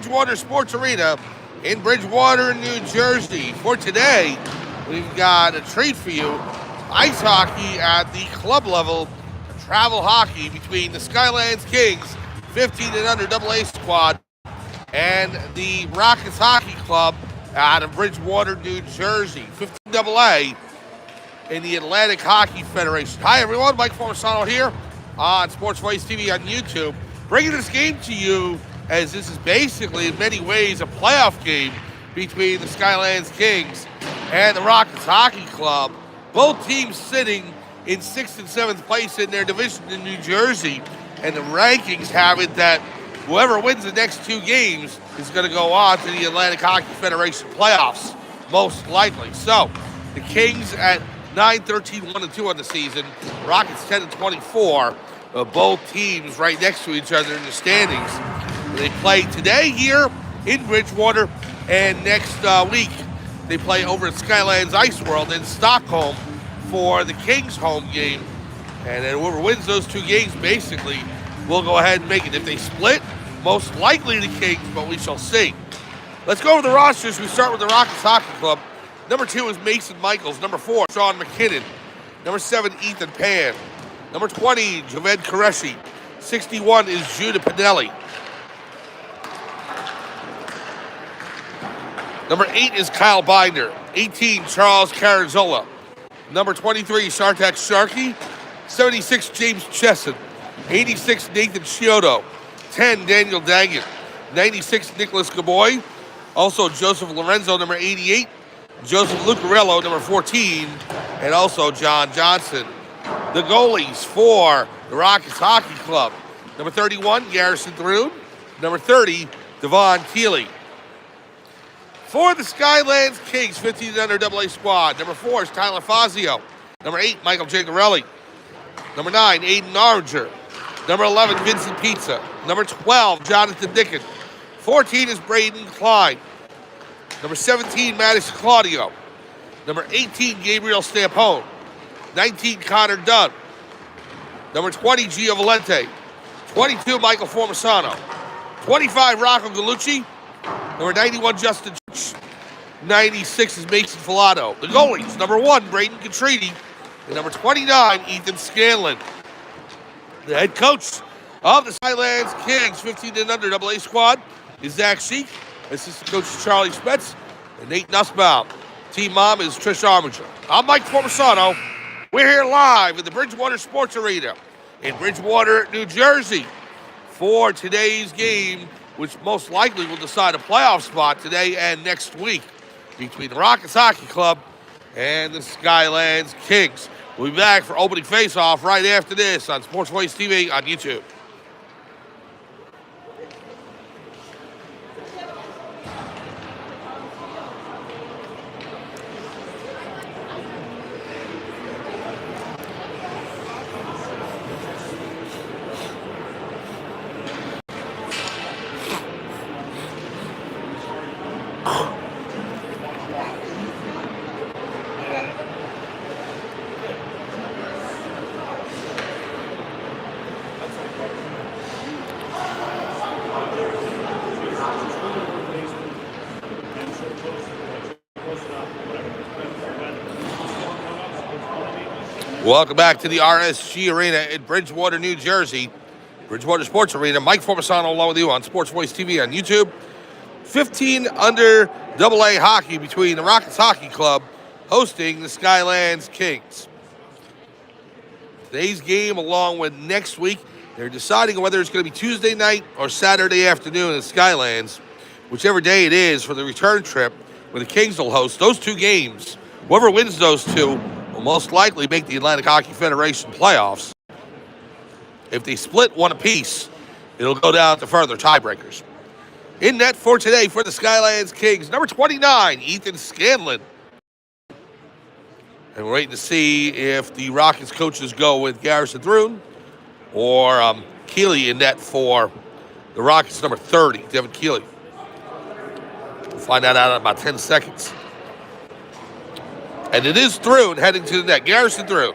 Bridgewater Sports Arena in Bridgewater, New Jersey. For today, we've got a treat for you. Ice hockey at the club level, travel hockey between the Skylands Kings, 15 and under AA squad, and the Rockets Hockey Club out of Bridgewater, New Jersey, 15 AA in the Atlantic Hockey Federation. Hi everyone, Mike Formosano here on Sports Voice TV on YouTube, bringing this game to you as this is basically in many ways a playoff game between the Skylands Kings and the Rockets Hockey Club. Both teams sitting in 6th and 7th place in their division in New Jersey, and the rankings have it that whoever wins the next two games is going to go on to the Atlantic Hockey Federation playoffs, most likely. So, the Kings at 9-13, 1-2 on the season, Rockets 10-24, both teams right next to each other in the standings. They play today here in Bridgewater, and next week they play over at Skylands Ice World in Stockholm for the Kings home game. And then whoever wins those two games basically will go ahead and make it. If they split, most likely the Kings, but we shall see. Let's go over the rosters. We start with the Rockets Hockey Club. Number 2 is Mason Michaels. Number 4, Sean McKinnon. Number 7, Ethan Pan. Number 20, Javed Qureshi. 61 is Judah Pinelli. Number 8 is Kyle Binder. 18, Charles Carazola. Number 23, Sartak Sharkey. 76, James Chesson. 86, Nathan Chiodo. 10, Daniel Daggett. 96, Nicholas Gaboy. Also, Joseph Lorenzo, number 88. Joseph Lucarello, number 14. And also, John Johnson. The goalies for the Rockets Hockey Club. Number 31, Garrison Thrun. Number 30, Devon Keeley. For the Skylands Kings, 15 and under AA squad. Number 4 is Tyler Fazio. Number 8, Michael Jagarelli. Number 9, Aiden Arringer. Number 11, Vincent Pizza. Number 12, Jonathan Dickon. 14 is Braden Klein. Number 17, Madison Claudio. Number 18, Gabriel Stampone. 19, Connor Dunn. Number 20, Gio Valente. 22, Michael Formosano. 25, Rocco Gallucci. Number 91, Justin Church. 96 is Mason Filato. The goalies, number 1, Braden Contrini. And number 29, Ethan Scanlon. The head coach of the Skylands Kings, 15 and under AA squad, is Zach Sheik. Assistant coach is Charlie Spetz and Nate Nussbaum. Team mom is Trish Armiger. I'm Mike Formosano. We're here live at the Bridgewater Sports Arena in Bridgewater, New Jersey for today's game, which most likely will decide a playoff spot today and next week between the Rockets Hockey Club and the Skylands Kings. We'll be back for opening face-off right after this on Sports Voice TV on YouTube. Welcome back to the RSG Arena in Bridgewater, New Jersey. Bridgewater Sports Arena. Mike Formosano along with you on Sports Voice TV on YouTube. 15 under AA hockey between the Rockets Hockey Club hosting the Skylands Kings. Today's game, along with next week, they're deciding whether it's going to be Tuesday night or Saturday afternoon in Skylands, whichever day it is for the return trip where the Kings will host. Those two games, whoever wins those two, will most likely make the Atlantic Hockey Federation playoffs. If they split one apiece, it'll go down to further tiebreakers. In net for today for the Skylands Kings, number 29, Ethan Scanlon. And we're waiting to see if the Rockets coaches go with Garrison Thrun or Keeley in net for the Rockets, number 30, Devin Keeley. We'll find that out in about 10 seconds. And it is Thrun heading to the net. Garrison Thrun.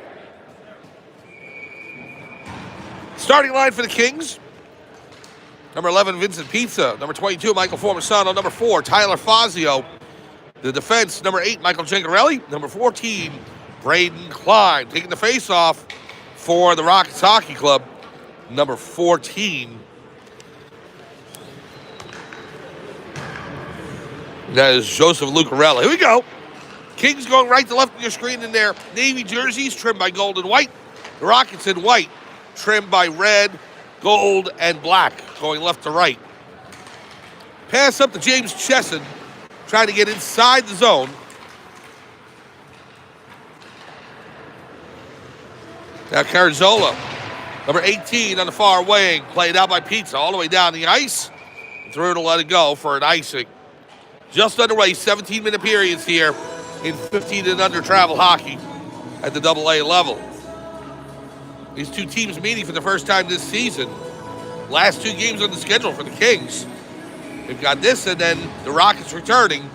Starting line for the Kings. Number 11, Vincent Pizza. Number 22, Michael Formisano. Number 4, Tyler Fazio. The defense, number 8, Michael Gengarelli. Number 14, Braden Klein. Taking the face-off for the Rockets Hockey Club, number 14. That is Joseph Lucarella. Here we go. Kings going right to left on your screen in their navy jerseys, trimmed by gold and white. The Rockets in white, trimmed by red, gold, and black, going left to right. Pass up to James Chesson, trying to get inside the zone. Now Carazola, number 18 on the far wing, played out by Pizza all the way down the ice. Through to let it go for an icing. Just underway, 17-minute periods here in 15 and under travel hockey at the AA level. These two teams meeting for the first time this season. Last two games on the schedule for the Kings. We've got this and then the Rockets returning.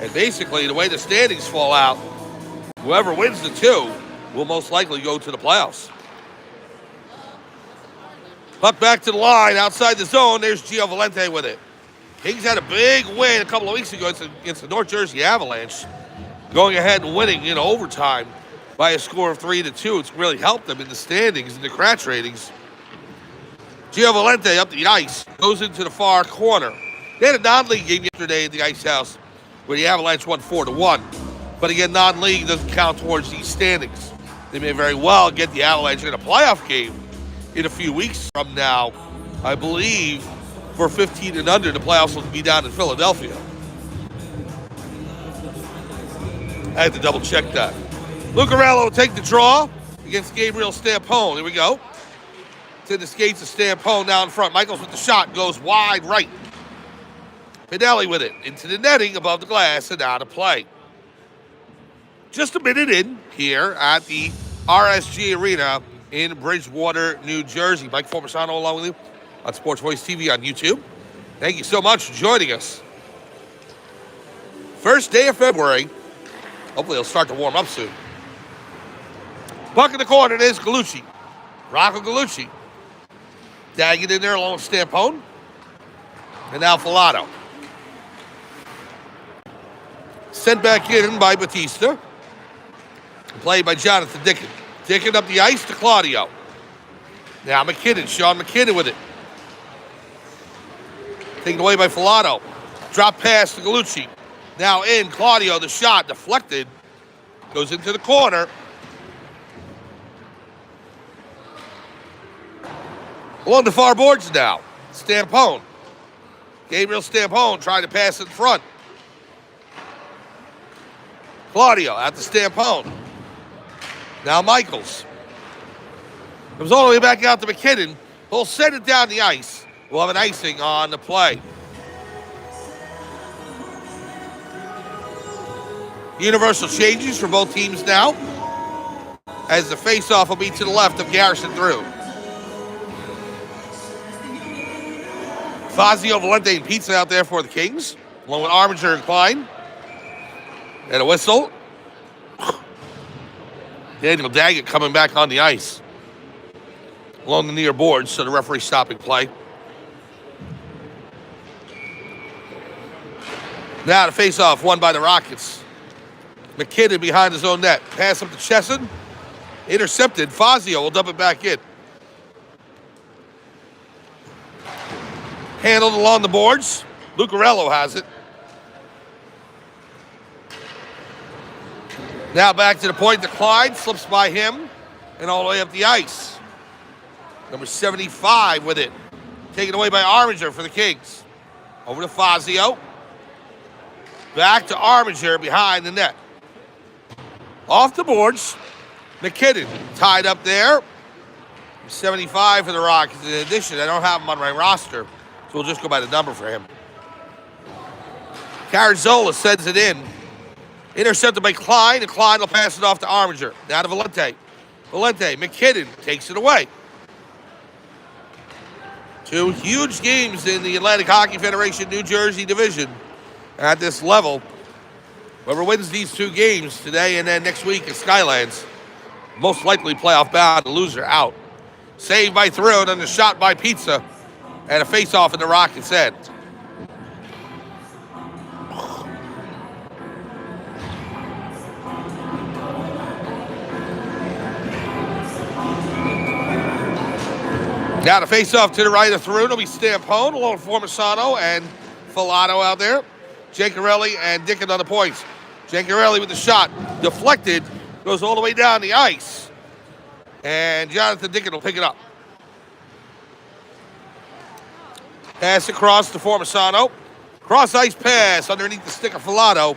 And basically, the way the standings fall out, whoever wins the two will most likely go to the playoffs. Puck back to the line, outside the zone. There's Gio Valente with it. Kings had a big win a couple of weeks ago against the North Jersey Avalanche, going ahead and winning in overtime by a score of 3-2. It's really helped them in the standings and the Kratz ratings. Gio Valente up the ice, goes into the far corner. They had a non-league game yesterday at the Ice House where the Avalanche won 4-1. But again, non-league doesn't count towards these standings. They may very well get the Avalanche in a playoff game in a few weeks from now. I believe for 15 and under, the playoffs will be down in Philadelphia. I had to double check that. Lucarello will take the draw against Gabriel Stampone. Here we go. To the skates of Stampone now in front. Michaels with the shot, goes wide right. Pinelli with it into the netting above the glass and out of play. Just a minute in here at the RSG Arena in Bridgewater, New Jersey. Mike Formisano along with you on Sports Voice TV on YouTube. Thank you so much for joining us. First day of February. Hopefully it'll start to warm up soon. Puck in the corner, there's Gallucci. Rocco Gallucci. Dagging in there along with Stampone. And now Filato. Sent back in by Batista. Played by Jonathan Dickin. Dickin up the ice to Claudio. Now McKinnon, Sean McKinnon with it. Taken away by Filato. Drop pass to Gallucci. Now in, Claudio, the shot deflected. Goes into the corner. Along the far boards now. Stampone. Gabriel Stampone trying to pass in front. Claudio at the Stampone. Now Michaels. Comes all the way back out to McKinnon. He'll send it down the ice. We'll have an icing on the play. Universal changes for both teams now, as the face-off will be to the left of Garrison through. Fazio, Valente, and Pizza out there for the Kings, along with Arminger and Klein. And a whistle. Daniel Daggett coming back on the ice along the near boards, so the referee stopping play. Now the face-off won by the Rockets. McKinnon behind his own net. Pass up to Chesson. Intercepted. Fazio will dump it back in. Handled along the boards. Lucarello has it. Now back to the point to Clyde. Slips by him. And all the way up the ice. Number 75 with it. Taken away by Arminger for the Kings. Over to Fazio. Back to Arminger behind the net. Off the boards. McKinnon tied up there. 75 for the Rockets. In addition, I don't have him on my roster, so we'll just go by the number for him. Carazola sends it in. Intercepted by Klein, and Klein will pass it off to Arminger. Now to Valente. Valente, McKinnon takes it away. Two huge games in the Atlantic Hockey Federation New Jersey division at this level. Whoever wins these two games today and then next week at Skylands, most likely playoff bound, the loser out. Saved by Throne and the shot by Pizza. And a face-off in the Rockets' end. Now the face-off to the right of Thrun will be Stampone, along with Formisano and Filato out there. Jancarelli and Dickon on the points. Jancarelli with the shot. Deflected. Goes all the way down the ice. And Jonathan Dickon will pick it up. Pass across to Formisano. Cross-ice pass underneath the stick of Filato.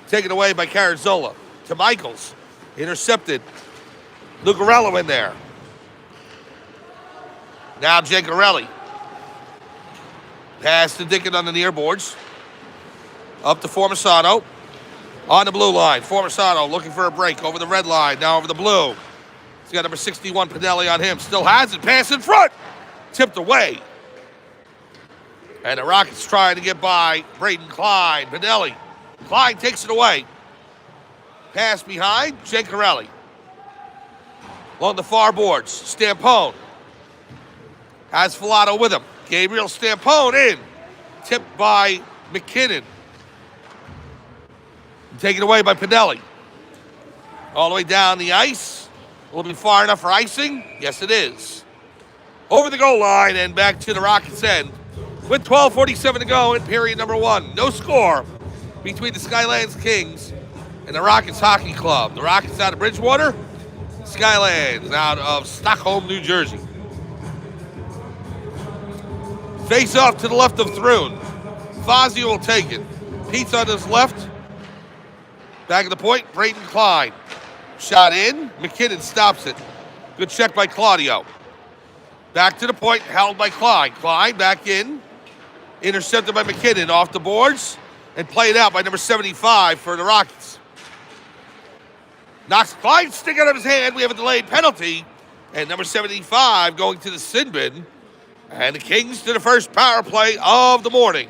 Taken away by Carrizzola. To Michaels. Intercepted. Lucarello in there. Now Jancarelli. Pass to Dickon on the near boards. Up to Formisano. On the blue line. Formisano looking for a break over the red line. Now over the blue. He's got number 61 Pinelli on him. Still has it. Pass in front. Tipped away. And the Rockets trying to get by Braden Klein. Pinelli. Klein takes it away. Pass behind. Jancarelli. Along the far boards. Stampone. Has Filato with him. Gabriel Stampone in. Tipped by McKinnon. Taken away by Pinelli. All the way down the ice. Will it be far enough for icing? Yes, it is. Over the goal line and back to the Rockets' end. With 12:47 to go in period number 1. No score between the Skylands Kings and the Rockets Hockey Club. The Rockets out of Bridgewater. Skylands out of Stockholm, New Jersey. Face off to the left of Thrun. Fazio will take it. Pete's on his left. Back of the point, Braden Klein. Shot in. McKinnon stops it. Good check by Claudio. Back to the point, held by Klein. Klein back in. Intercepted by McKinnon off the boards. And played out by number 75 for the Rockets. Knocks Klein's stick out of his hand. We have a delayed penalty. And number 75 going to the sin bin. And the Kings to the first power play of the morning.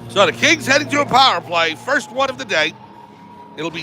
So the Kings heading to a power play. First one of the day. It'll be